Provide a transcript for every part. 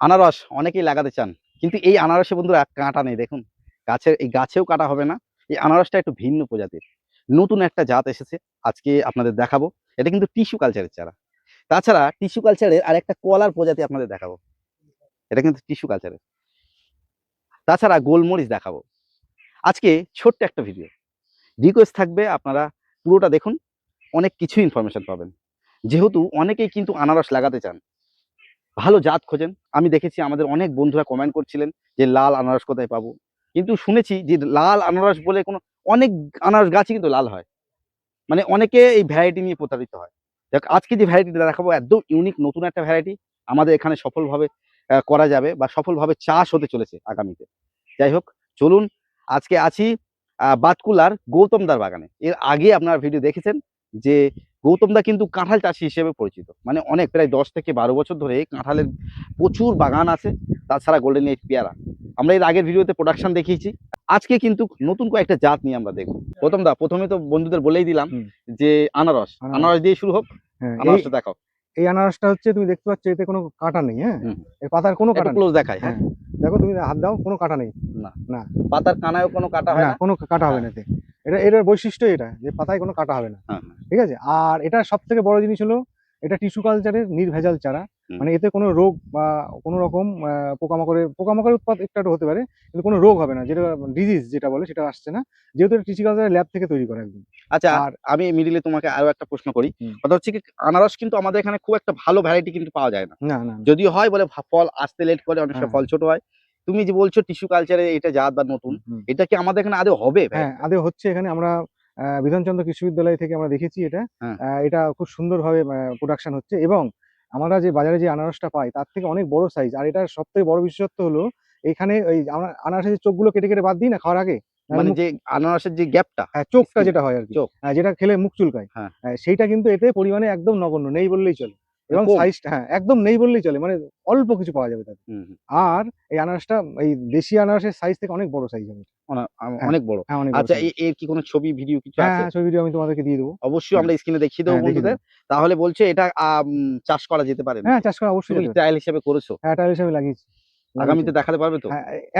আনারস অনেকেই লাগাতে চান, কিন্তু এই আনারসে বন্ধুরা কাঁটা নেই। দেখুন গাছের এই গাছেও কাঁটা হবে না। এই আনারসটা একটু ভিন্ন প্রজাতির, নতুন একটা জাত এসেছে, আজকে আপনাদের দেখাবো। এটা কিন্তু টিস্যু কালচারের চারা। তাছাড়া টিস্যু কালচারের আর একটা কলার প্রজাতি আপনাদের দেখাবো, এটা কিন্তু টিস্যু কালচারের। তাছাড়া গোলমরিচ দেখাবো। আজকে ছোট্ট একটা ভিডিও, রিকোয়েস্ট থাকবে আপনারা পুরোটা দেখুন, অনেক কিছু ইনফরমেশন পাবেন। যেহেতু অনেকেই কিন্তু আনারস লাগাতে চান, ভালো জাত খোঁজেন। আমি দেখেছি আমাদের অনেক বন্ধুরা কমেন্ট করছিলেন যে লাল আনারস কোথায় পাবো, কিন্তু শুনেছি যে লাল আনারস বলে কোনো অনেক আনারস গাছই কিন্তু লাল হয়, মানে অনেকে এই ভ্যারাইটি নিয়ে প্রতারিত হয়। দেখ আজকে যে ভ্যারাইটিটা দেখাবো একদম ইউনিক, নতুন একটা ভ্যারাইটি আমাদের এখানে সফলভাবে করা যাবে বা সফলভাবে চাষ হতে চলেছে আগামীতে। যাই হোক, চলুন। আজকে আছি বাতকুলার গৌতমদার বাগানে। এর আগে আপনারা ভিডিও দেখেছেন যে গৌতমদা কিন্তু কাঁঠাল চাষি হিসেবে পরিচিত, মানে অনেক প্রায় 10 থেকে 12 বছর ধরে কাঁঠালের প্রচুর বাগান আছে। তাছাড়া গোল্ডেন এইট পেয়ারা আমরা এর আগের ভিডিওতে প্রোডাকশন দেখিয়েছি। আজকে কিন্তু নতুন কয়েকটা জাত নিয়ে আমরা দেখবো। গৌতমদা, প্রথমে তো বন্ধুদের বলেই দিলাম যে আনারস আনারস দিয়ে শুরু হোক। আনারসটা দেখাও। এই আনারসটা হচ্ছে তুমি দেখতে পাচ্ছ, এতে কোনো কাঁটা নেই। হ্যাঁ, এই পাতার কোনো কাঁটা নেই। ক্লোজ দেখায়। হ্যাঁ, দেখো তুমি হাত দাও, কোনো কাঁটা নেই। না না, পাতার কানায়ও কোনো কাটা হয় না, না। কোনো কাঁটা হবে না এতে। এটার বৈশিষ্ট্য এটা যে পাতায় কোনো কাঁটা হবে না। হ্যাঁ, ঠিক আছে। আর এটা সব থেকে বড় জিনিস হলো এটা টিস্যু কালচারের নির্ভেজাল চারা। মানে এতে কোনো রোগ বা কোনো রকম পোকামাকড়ের উৎপাত একটু হতে পারে, কিন্তু কোনো রোগ হবে না, যেটা ডিজিজ যেটা বলে সেটা আসছে না, যেহেতু এটা টিস্যু কালচারের ল্যাব থেকে তৈরি করা একদম। আচ্ছা, আর আমি মিডিলে তোমাকে আরো একটা প্রশ্ন করি। কথা হচ্ছে কি, আনারস কিন্তু আমাদের এখানে খুব একটা ভালো ভ্যারাইটি কিন্তু পাওয়া যায় না। না, না, যদিও হয় বলে ফল আসতে লেট করে, অনেক সময় ফল ছোট হয়। তুমি যে বলছো টিস্যু কালচারে এটা জাত বা নতুন, এটা কি আমাদের এখানে আদৌ হবে? হ্যাঁ, আদৌ হচ্ছে। এখানে আমরা বিধানচন্দ্র কৃষি বিদ্যালয় থেকে আমরা দেখেছি এটা। হ্যাঁ, এটা খুব সুন্দরভাবে প্রোডাকশন হচ্ছে, এবং আমরা যে বাজারে যে আনারসটা পাই তার থেকে অনেক বড় সাইজ। আর এটার সবথেকে বড় বিশেষত্ব হলো এখানে ওই আমরা আনারসের যে চোখগুলো কেটে কেটে বাদ দিই না খাওয়ার আগে, মানে যে আনারসের যে গ্যাপটা, চোখটা যেটা হয় আর কি, চোখ, যেটা খেলে মুখ চুলকায়, হ্যাঁ, সেইটা কিন্তু এতে পরিমাণে একদম নগণ্য, নেই বললেই চলে। এবং কম। সাইজটা একদম নেই বললেই চলে, মানে অল্প কিছু পাওয়া যাবে তাতে। আর এই আনারসটা এই দেশি আনারসের সাইজ থেকে অনেক বড় সাইজ হবে। হ্যাঁ, অনেক বড়। হ্যাঁ, অনেক বড় আচ্ছা, সাইজ। এর কি কোনো ছবি ভিডিও কিছু আছে? ছবি ভিডিও আমি তোমাদেরকে দিয়ে দেবো। অবশ্যই আমরা স্ক্রিনে দেখিয়ে দেবো দেখিয়ে বন্ধুদের। দেবো। তাহলে বলছো এটা চাষ করা যেতে পারে নাকি? চাষ করা অবশ্যই তুমি যেতে পারে। ট্রায়াল হিসেবে করেছো? টাইল হিসেবে লাগিয়েছি। আগামীতে দেখাতে পারবে তো?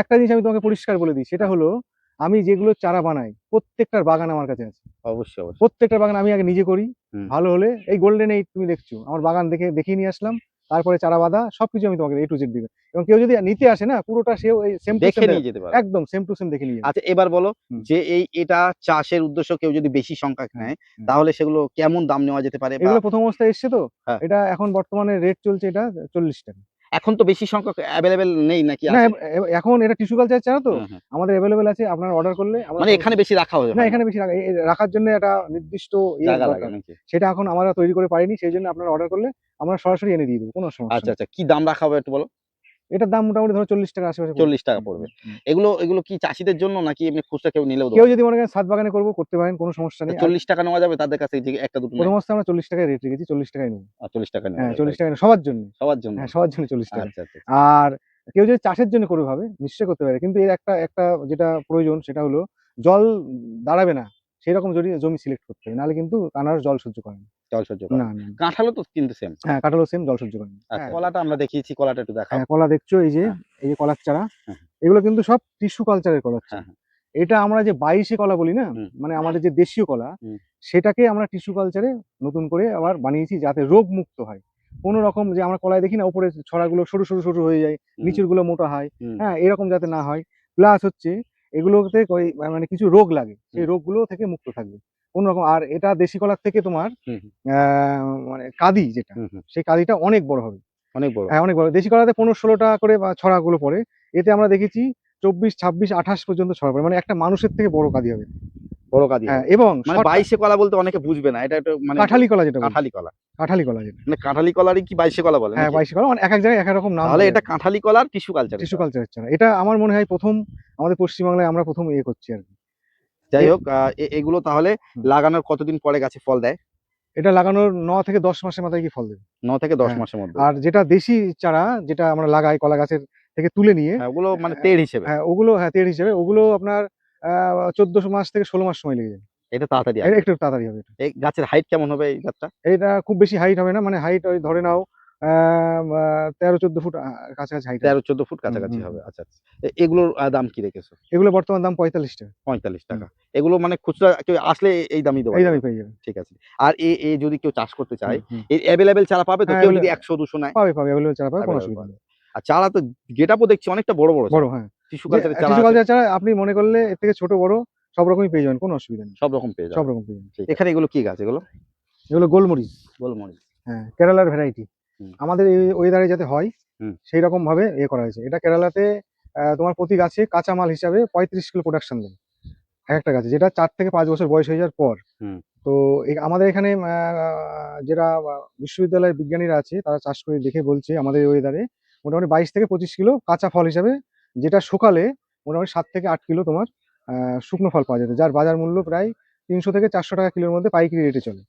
একটা জিনিস আমি তোমাকে পরিষ্কার বলে দিই, সেটা হলো আমি যেগুলো চারা বানাই প্রত্যেকটার বাগান আমার কাছে আছে। অবশ্যই, অবশ্যই। প্রত্যেকটা বাগান আমি আগে নিজে করি। হুম। ভালো হলে এই গোল্ডেন এইট তুমি দেখছো, আমার বাগান দেখিয়ে নিয়ে আসলাম। তারপরে চারা বাঁধা সবকিছু আমি তোমাকে A to Z দিবো। এবং কেউ যদি নিতে আসে না, পুরোটা সেও এই সেম টু দেখে সেম নিয়ে যেতে পারবে। একদম সেম টু সেম দেখে নিয়ে যাবে। আচ্ছা, এবার বলো হুম। যে এটা চাষের উদ্দেশ্য কেউ যদি বেশি সংখ্যক হ্যাঁ, নেয়, হুম। তাহলে সেগুলো কেমন দাম নেওয়া যেতে পারে? বা এগুলো প্রথম অবস্থায় এসছে তো, হ্যাঁ, এটা এখন বর্তমানে রেট চলছে এটা 40 টাকা। এখন তো বেশি সংখ্যক অ্যাভেলেবেল নেই নাকি না, আছে? এখন এটা টিস্যু কালচার চারা তো, হুম, হুম। আমাদের এভেলেবেল আছে। আপনারা অর্ডার করলে আমরা মানে এখানে বেশি রাখা না, হয় না, এখানে বেশি রাখার জন্য একটা নির্দিষ্ট জায়গা লাগে দরকার। নাকি? সেটা এখন আমরা তৈরি করে পারিনি। সেইজন্য আপনারা অর্ডার করলে আমরা সরাসরি এনে দিয়ে দেবো। কোনো সমস্যা আচ্ছা, নেই। আচ্ছা। কি দাম রাখা হবে একটু বলো? এটার দাম মোটামুটি ধরো 40 টাকার আশেপাশে পড়বে। 40 টাকা পড়বে। এগুলো কি চাষীদের জন্য নাকি এমনি খুচরা কেউ নিলেও কেউ দেওয়া যদি মনে করেন ছাদ বাগানে করবো, করতে পারেন, কোনো সমস্যা যাবে? নেই। আর 40 টাকা নেওয়া যাবে তাদের কাছে যে একটা দুটো নেয়? প্রথম অবস্থায় আমরা 40 টাকায় রেট রেখেছি, 40 টাকায় নেবো। 40 টাকা নেওয়া যাবে, 40 রাইট। টাকায় সবার জন্য। সবার জন্য? সবার জন্য 40 টাকা। আচ্ছা, আচ্ছা। আর কেউ যদি চাষের জন্য করে ভাবে, নিশ্চয়ই করতে পারে। কিন্তু এর একটা যেটা প্রয়োজন সেটা হলো জল দাঁড়াবে না সেরকম যদি জমি সিলেক্ট করতে হবে, নাহলে কিন্তু আনারস জল সহ্য করে না। জল সহ্য করে না, না। না। কাঁঠালও তো কিন্তু সেম। কাঁঠালও সেম জল সহ্য করে না। আচ্ছা, কলাটা আমরা দেখিয়েছি, কলাটা একটু দেখাও। কলা দেখছো, হ্যাঁ, এই যে কলার চারা, হ্যাঁ, এগুলো কিন্তু সব টিস্যু কালচারের কলার হ্যাঁ, চারা। হ্যাঁ। এটা আমরা যে 22 কলা বলি না, হুম, মানে আমাদের যে দেশীয় কলা, হুম, সেটাকে আমরা টিস্যু কালচারে নতুন করে আবার বানিয়েছি যাতে রোগ মুক্ত হয়। কোনো রকম যে আমরা কলায় দেখি না উপরে ছড়াগুলো সরু সরু সরু হয়ে যায়, হুম, নিচের গুলো মোটা হয়। হুম, এরকম যাতে না হয়। প্লাস হচ্ছে এগুলোতে মানে কিছু রোগ লাগে, সেই হুম, রোগগুলো থেকে মুক্ত থাকবে কোনো রকম। আর এটা দেশি কলার থেকে তোমার হুম, মানে কাদি যেটা, হুম, হুম। সেই কাদিটা অনেক বড় হবে। অনেক বড়। অনেক বড়। দেশি কলাতে 15-16 টাকা করে বা ছড়াগুলো পড়ে। এতে আমরা দেখেছি 24, 26, 28 পর্যন্ত ছড়া পড়ে। মানে একটা মানুষের থেকে বড় কাদি হবে। বড় কাদি হবে। এবং মানে 22 এ কলা বলতে অনেকে বুঝবে না। এটা একটু মানে কাঁঠালি কলা যেটা বলি। কাঁঠালি কলা। কাঁঠালি কলা যেটা। মানে কাঁঠালি কলারই কি 22 এ কলা বলে নাকি? 22 কলা, মানে একেক জায়গায় একেক রকম নাম তাহলে বলে এটা আরকি। কাঁঠালি কলার টিস্যু কালচারের টিস্যু চারা। কালচারের চারা। এটা আমার মনে হয় আমাদের পশ্চিমবাংলায় আমরা প্রথম করছি আরকি। যাই এ হোক, এগুলো তাহলে হুম। লাগানোর কতদিন পরে গাছে ফল দেয়? এটা লাগানোর 9 থেকে 10 মাসের মাথায় কি ফল দেবে। 9 থেকে 10 হ্যাঁ। মাসের মধ্যে। আর যেটা দেশি চারা যেটা আমরা লাগাই কলা গাছের থেকে তুলে নিয়ে, হ্যাঁ, ওগুলো মানে অ্যা তেড় হিসেবে। ওগুলো তেল হিসেবে ওগুলো আপনার 14 মাস থেকে 16 মাস সময় লেগে যায়। এটা তাড়াতাড়ি আসবে। একটু তাড়াতাড়ি হবে এটা। এই গাছের হাইট কেমন হবে এই গাছটা? এটা খুব বেশি হাইট হবে না, মানে হাইট ওই ধরে নাও 13-14 ফুট কাছাকাছি হাইট। 13-14 ফুট কাছাকাছি হুম, হবে। আচ্ছা, আচ্ছা। এগুলোর দাম কি রেখেছো? এগুলো বর্তমান দাম 45 টাকা। 45 হুম, টাকা। এগুলো মানে খুচরা কেউ আসলে এই দামই দেওয়া এই যাবে। দামে পেয়ে যাবে। ঠিক আছে। আর এ যদি কেউ চাষ করতে চায়, হুম, হুম। এর এভেইলেবল চারা পাবে তো? হ্যাঁ, কেউ যদি 100-200 নেয়? পাবে এভেলেবল চারা পাবে, কোনো এভেইলেবল অসুবিধা পাবে। নেই। আর চারা তো গেটআপ ও দেখছি অনেকটা বড়, বড় বড়, চারা। হ্যাঁ। টিস্যু যে কালচারের চারা টিস্যু আছে, কালচার ছাড়া আপনি মনে করলে এর থেকে ছোট বড় সব রকমই পেয়ে যাবেন, কোনো অসুবিধা নেই। সব রকম পেয়ে সব যাবে। রকম পেয়ে যাবেন। ঠিক আছে। এখানে এগুলো কি গাছ এগুলো? এগুলো গোলমরিচ। গোলমরিচ। হ্যাঁ, কেরালার ভ্যারাইটি। হুম, আমাদের এই ওয়েদারে যাতে হয় হুম। সেই রকম ভাবে করা হয়েছে। এটা কেরালাতে তোমার প্রতি গাছে কাঁচা মাল হিসাবে 35 কিলো প্রোডাকশন দেয় একেকটা গাছে, যেটা 4 থেকে 5 বছর বয়স হয়ে যাওয়ার পর। হুম। তো আমাদের এখানে যারা বিশ্ববিদ্যালয়ের বিজ্ঞানীরা আছে তারা চাষ করে দেখে বলছে আমাদের এই ওয়েদারে মোটামুটি 22 থেকে 25 কিলো কাঁচা ফল হিসাবে, যেটা শুকালে মোটামুটি 7 থেকে 8 কিলো তোমার শুকনো ফল পাওয়া যেত, যার বাজার মূল্য প্রায় 300 থেকে 400 টাকা কিলোর মধ্যে পাইকারি রেটে চলে।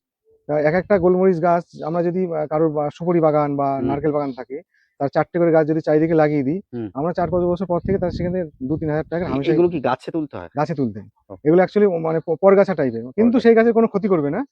একেকটা গোলমরিচ গাছ আমরা যদি কারোর সুপারি বাগান বা হুম, নারকেল বাগান থাকে, তার 4 টে করে গাছ যদি চারিদিকে লাগিয়ে দিই, হুম। আমরা 4-5 বছর পর থেকে তার সেখানে 2-3 হাজার টাকার হামেশাই এগুলো কি গাছে তুলতে হয়? গাছে তুলতে হয়। ও, এগুলো অ্যাকচুয়ালি মানে পরগাছা টাইপের। কিন্তু পরগাছা। সেই গাছের কোনো ক্ষতি করবে না।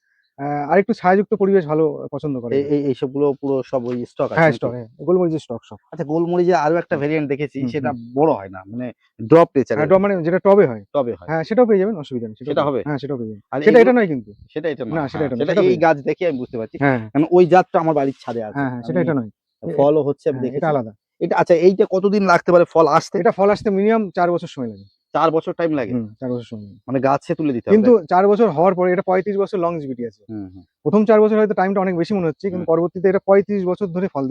আরেকটু ছায়াযুক্ত পরিবেশ ভালো পছন্দ করে এরা। এইসবগুলো পুরো সব ওই স্টক আছে হ্যাঁ, নাকি? স্টক, হ্যাঁ। গোলমরিচের স্টক সব। আচ্ছা, গোলমরিচের আরো একটা হুম, ভেরিয়েন্ট দেখেছি, হুম, সেটা হুম। বড় হয় না। মানে ড্রপ হ্যাঁ, নেচারের মানে যেটা টবে হয়। টবে হয়। হ্যাঁ, সেটাও পেয়ে যাবেন, অসুবিধা নেই। সেটাও সেটা পেয়ে যাবেন। হবে? হ্যাঁ, সেটাও পেয়ে যাবেন। আর সেটা এগুলো এটা নয় কিন্তু। সেটা এটা না, নয়। সেটা হ্যাঁ, এটা নয়। সেটা সেটাও এই পেয়ে যাবেন। গাছ দেখে আমি বুঝতে পারছি। হ্যাঁ, কারণ ওই জাতটা আমার বাড়ির ছাদে আছে। হ্যাঁ, হ্যাঁ, আমি সেটা এটা নয়। ফলও হচ্ছে আমি হ্যাঁ, এটা দেখেছি। আলাদা। এটা আচ্ছা, এইটা কতদিন লাগতে পারে ফল আসতে? এটা ফল আসতে মিনিমাম 4 বছর সময় লাগে। ৪ বছর টাইম লাগে? 4 বছর সময় লাগে। মানে গাছে তুলে দিতে হবে, কিন্তু তাই তো? ৪ বছর হওয়ার পরে এটা 35 বছর লংজিভিটি আছে। হুম, হুম, ১ম ৪ বছর হয়তো টাইমটা অনেক বেশি মনে হচ্ছে। হুম। কিন্তু পরবর্তীতে এটা ৩৫ বছর ধরে ফল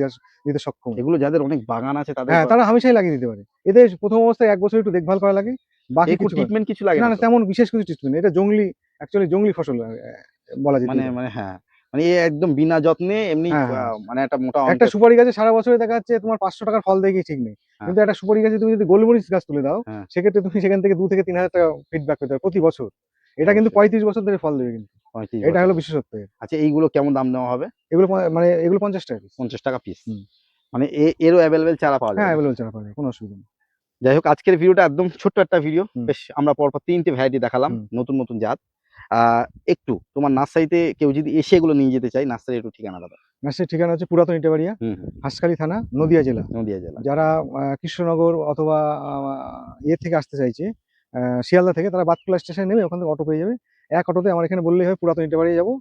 দিতে সক্ষম হয়। এগুলো যাদের অনেক বাগান আছে তাদের হ্যাঁ, তারা হামেশাই লাগিয়ে দিতে পারে। এদের ১ম অবস্থায় ১ বছর একটু দেখভাল করা লাগে। বাকি এর কোনো কিছু ট্রিটমেন্ট কিছু লাগে না, না না, তো? তেমন বিশেষ কিছু ট্রিটমেন্ট নেই। এটা অ্যাকচুয়ালি জংলি ফসল বলা মানে যেতেই পারে। মানে হ্যাঁ, মানে এ একদম বিনা যত্নে এমনি হ্যাঁ, হ্যাঁ। মানে একটা মোটা একটা অঙ্কের। সুপারি গাছে সারা বছরে দেখা যাচ্ছে তোমার ৫০০ টাকার ফল দেয় কি ঠিক নেই। হ্যাঁ, কিন্তু একটা সুপারি গাছে তুমি যদি গোলমরিচ গাছ তুলে দাও, হ্যাঁ, সেক্ষেত্রে তুমি সেখান থেকে ২ থেকে ৩,০০০ টাকা ফিডব্যাক পেতে পারো প্রতি বছর। এটা কিন্তু অবশ্যই। ৩৫ বছর ধরে ফল দেবে কিন্তু। ৩৫ এটা বছর। হলো বিশেষত্ব এর। আচ্ছা, এইগুলো কেমন দাম নেওয়া হবে? এগুলো ৫০ টাকা পিস। ৳৫০ পিস। হুম। মানে এরও এভেইলেবল চারা পাওয়া হ্যাঁ, যাবে নাকি? এভেইলেবল চারা পাওয়া যায়। কোনো অসুবিধা নেই। যাই হোক, আজকের ভিডিওটা একদম ছোট্ট একটা ভিডিও। হুম, বেশ আমরা পরপর ৩ টে ভ্যারাইটি দেখালাম, হুম। নতুন, নতুন জাত। আ একটু তোমার নার্সারিতে কেউ যদি এসে এগুলো নিয়ে যেতে চায়, নার্সারির একটু ঠিকানাটা দাও। নার্সারির ঠিকানা হচ্ছে পুরাতন ইটাবাড়িয়া, হুম, হুম। হাঁসখালি থানা, নদীয়া জেলা। নদীয়া জেলা। যারা কৃষ্ণনগর অথবা আ থেকে আসতে চাইছে, শিয়ালদা থেকে, তারা বাতকুলা স্টেশনে নেমে ওখান থেকে অটো পেয়ে যাবে। এক অটোতে আমার এখানে বললেই হয় পুরাতন ইটাবাড়িয়া যাবো।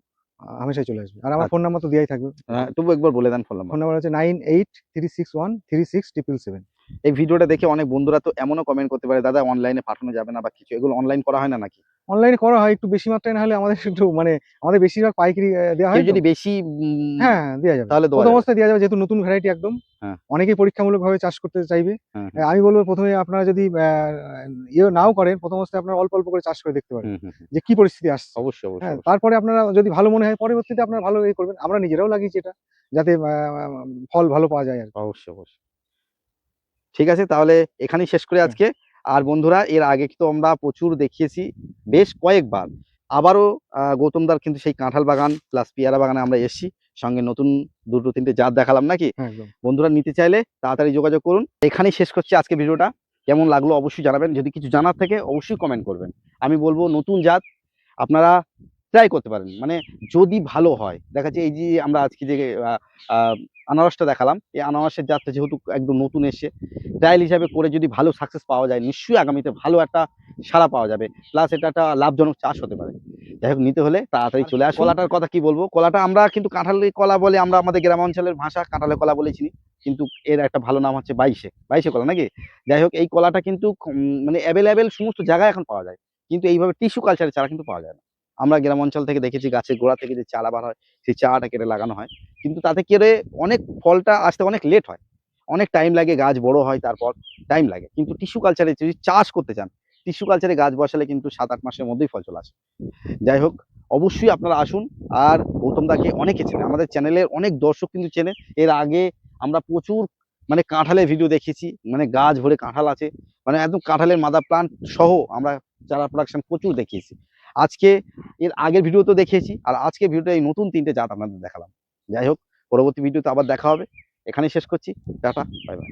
হামেশাই চলে আসবে। আর আমার ফোন আচ্ছা। নাম্বার তো দেয়াই থাকবে। তবু একবার বলে দেন ফোন ফোন নাম্বারটা। নাম্বার হচ্ছে 9836136777। এই ভিডিওটা দেখে অনেক বন্ধুরা তো এমনও কমেন্ট করতে পারে, দাদা অনলাইনে পাঠানো যাবে না বা কিছু, এগুলো অনলাইন করা হয় না নাকি? অনলাইনে করা হয়, একটু বেশি মাত্রায় না হলে আমাদের একটু মানে আমাদের বেশিরভাগ পাইকারি দেয়া কেউ হয় তো। যদি বেশি হ্যাঁ, দেয়া যাবে। তাহলে দেওয়া ১ম যাবে? অবস্থায় দেয়া যাবে, যেহেতু নতুন ভ্যারাইটি একদম। হ্যাঁ, অনেকেই পরীক্ষামূলকভাবে চাষ করতে চাইবে। হুম, হুম, আমি বলব ১ম এ আপনারা যদি নাও করেন, ১ম অবস্থায় আপনারা অল্প, অল্প করে চাষ করে দেখতে পারেন। হুম, হুম, হুম। যে কি পরিস্থিতি আসছে। অবশ্যই, অবশ্যই, হ্যাঁ? অবশ্যই। তারপরে আপনারা যদি ভালো মনে হয় পরবর্তীতে আপনারা ভালো করবেন। আমরা নিজেরাও লাগিয়েছি এটা। যাতে ফল ভালো পাওয়া যায় আরকি। অবশ্যই, অবশ্যই। ঠিক আছে, তাহলে এখানেই শেষ করি হ্যাঁ, আজকে। আর বন্ধুরা, এর আগে তো আমরা প্রচুর দেখিয়েছি বেশ কয়েকবার। আবারও গৌতম দার কিন্তু সেই কাঁঠাল বাগান প্লাস পেয়ারা বাগানে আমরা এসেছি। সঙ্গে নতুন ২টো ৩টে জাত দেখালাম নাকি? হ্যাঁ, একদম। বন্ধুরা নিতে চাইলে তাড়াতাড়ি যোগাযোগ করুন। এখানেই শেষ করছি আজকে ভিডিওটা। কেমন লাগলো অবশ্যই জানাবেন। যদি কিছু জানার থাকে অবশ্যই কমেন্ট করবেন। আমি বলব নতুন জাত আপনারা ট্রাই করতে পারেন। মানে যদি ভালো হয়, দেখা যাচ্ছে এই যে আমরা আজকে যে আ আ আনারসটা দেখালাম, এই আনারসের জাতটা যেহেতু একদম নতুন এসছে, ট্রায়াল হিসাবে করে যদি ভালো সাকসেস পাওয়া যায়, নিশ্চয়ই আগামীতে ভালো একটা সাড়া পাওয়া যাবে। প্লাস এটা একটা লাভজনক চাষ হতে পারে। যাই হোক, নিতে হলে তাড়াতাড়ি চলে আসুন। কলাটার কথা কি বলবো? কলাটা আমরা কিন্তু কাঁঠালি কলা বলে, আমরা আমাদের গ্রাম অঞ্চলের ভাষা কাঁঠালের কলা বলেই চিনি। কিন্তু এর একটা ভালো নাম হচ্ছে বাইশে, বাইশে কলা নাকি? যাই হোক, এই কলাটা কিন্তু মানে এভেইলেবল সমস্ত জায়গায় এখন পাওয়া যায়। কিন্তু এইভাবে টিস্যু কালচারের চারা কিন্তু পাওয়া যায় না। আমরা গ্রাম অঞ্চল থেকে দেখেছি গাছের গোড়া থেকে যে চারা বার হয়, সেই চারাটা কেটে লাগানো হয়। কিন্তু তাতে কি করে অনেক ফলটা আসতে অনেক লেট হয়। অনেক টাইম লাগে, গাছ বড় হয়, তারপর টাইম লাগে। কিন্তু টিস্যু কালচারে যদি চাষ করতে চান, টিস্যু কালচারে গাছ বসালে কিন্তু ৭-৮ মাসের মধ্যেই ফল চলে আসে। যাই হোক, অবশ্যই আপনারা আসুন। আর গৌতম দাকে অনেকে চেনে। আমাদের চ্যানেলের অনেক দর্শক কিন্তু চেনে। এর আগে আমরা প্রচুর মানে কাঁঠালের ভিডিও দেখিয়েছি। মানে গাছ ভরে কাঁঠাল আছে। মানে একদম কাঁঠালের মাদার প্লান্ট সহ আমরা চারা প্রোডাকশন প্রচুর দেখিয়েছি। আজকে এর আগের ভিডিও তো দেখিয়েছি। আর আজকের ভিডিওতে এই নতুন ৩ টে জাত আপনাদের দেখালাম। যাই হোক, পরবর্তী ভিডিওতে আবার দেখা হবে। এখানেই শেষ করছি। Tata, bye bye.